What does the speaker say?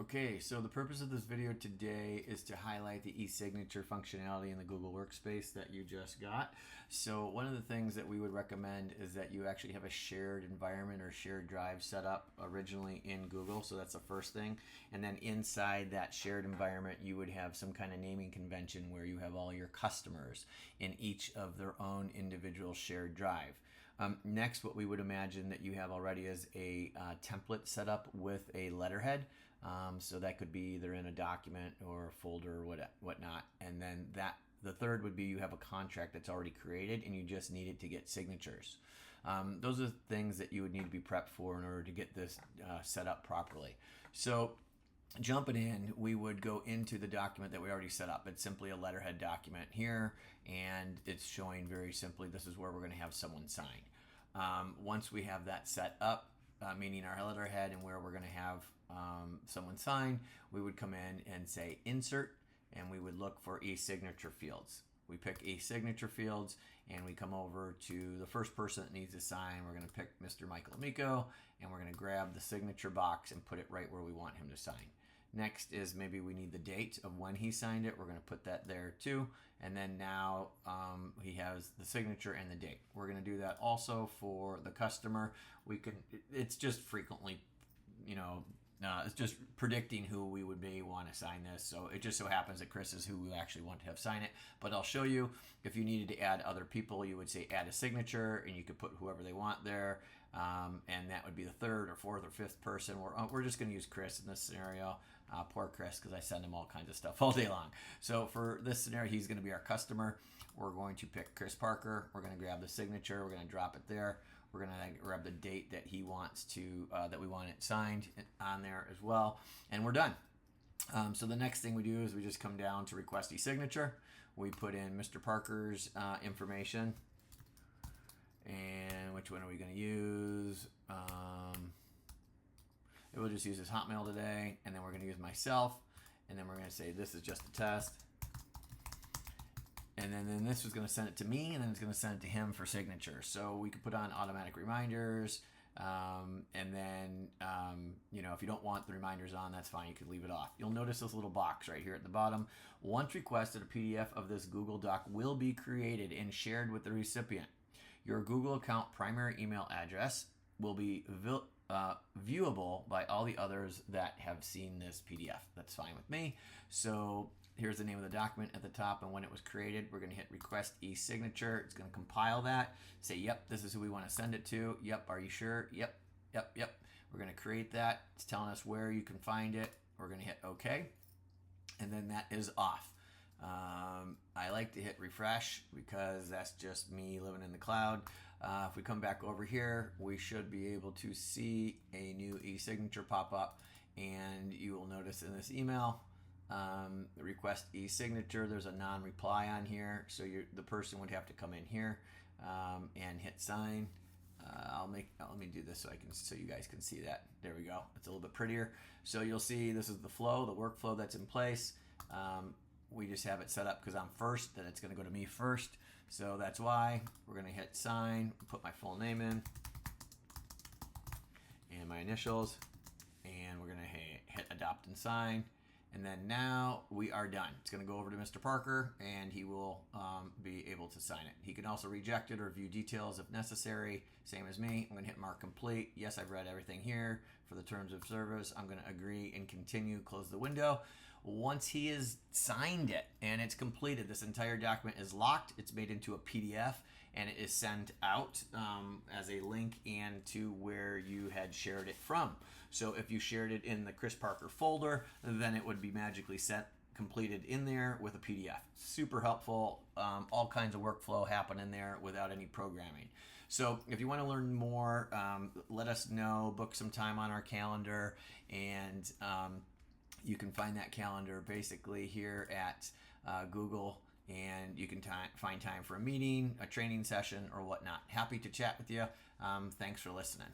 Okay, so the purpose of this video today is to highlight the eSignature functionality in the Google Workspace that you just got. So one of the things that we would recommend is that you actually have a shared environment or shared drive set up originally in Google. So that's the first thing. And then inside that shared environment, you would have some kind of naming convention where you have all your customers in each of their own individual shared drive. Next, what we would imagine that you have already is a template set up with a letterhead. So that could be either in a document or a folder or whatnot. And then the third would be you have a contract that's already created and you just need it to get signatures. Those are things that you would need to be prepped for in order to get this set up properly. So jumping in, we would go into the document that we already set up. It's simply a letterhead document here, and it's showing very simply this is where we're going to have someone sign. Once we have that set up, meaning our letterhead and where we're going to have someone sign, we would come in and say insert, and we would look for eSignature fields. We pick eSignature fields, and we come over to the first person that needs to sign. We're going to pick Mr. Michael Amico, and we're going to grab the signature box and put it right where we want him to sign. Next is maybe we need the date of when he signed it. We're going to put that there too. And then now he has the signature and the date. We're going to do that also for the customer. It's just frequently, it's just predicting who we would want to sign this. So it just so happens that Chris is who we actually want to have sign it. But I'll show you, if you needed to add other people, you would say add a signature, and you could put whoever they want there. And that would be the third or fourth or fifth person. We're just going to use Chris in this scenario. Poor Chris, because I send him all kinds of stuff all day long. So for this scenario, he's going to be our customer. We're going to pick Chris Parker. We're going to grab the signature. We're going to drop it there. We're going to grab the date that he wants to, that we want it signed on there as well. And we're done. So the next thing we do is we just come down to request eSignature. We put in Mr. Parker's information. And which one are we going to use? We'll just use his Hotmail today, and then we're going to use myself, and then we're going to say this is just a test. And then this was going to send it to me, and then it's going to send it to him for signature. So we could put on automatic reminders, and then, if you don't want the reminders on, that's fine. You could leave it off. You'll notice this little box right here at the bottom. Once requested, a PDF of this Google Doc will be created and shared with the recipient. Your Google account primary email address will be viewable by all the others that have seen this PDF. That's fine with me. So here's the name of the document at the top, and when it was created, we're going to hit request eSignature. It's going to compile that, say, yep, this is who we want to send it to. Yep, are you sure? Yep. We're going to create that. It's telling us where you can find it. We're going to hit OK, and then that is off. I like to hit refresh because that's just me living in the cloud. If we come back over here, we should be able to see a new eSignature pop up, and you will notice in this email, request eSignature, there's a non-reply on here, so the person would have to come in here and hit sign. Let me do this so you guys can see that. There we go. It's a little bit prettier. So you'll see this is the flow, the workflow that's in place. We just have it set up because I'm first, that it's going to go to me first. So that's why we're going to hit sign, put my full name in and my initials, and we're going to hit adopt and sign. And then now we are done. It's going to go over to Mr. Parker, and he will be able to sign it. He can also reject it or view details if necessary. Same as me. I'm going to hit mark complete. Yes, I've read everything here for the terms of service. I'm going to agree and continue, close the window. Once he has signed it and it's completed, this entire document is locked. It's made into a PDF, and it is sent out as a link and to where you had shared it from. So if you shared it in the Chris Parker folder, then it would be magically completed in there with a PDF. Super helpful. All kinds of workflow happen in there without any programming. So if you want to learn more, let us know. Book some time on our calendar, and you can find that calendar basically here at Google, and you can find time for a meeting, a training session, or whatnot. Happy to chat with you. Thanks for listening.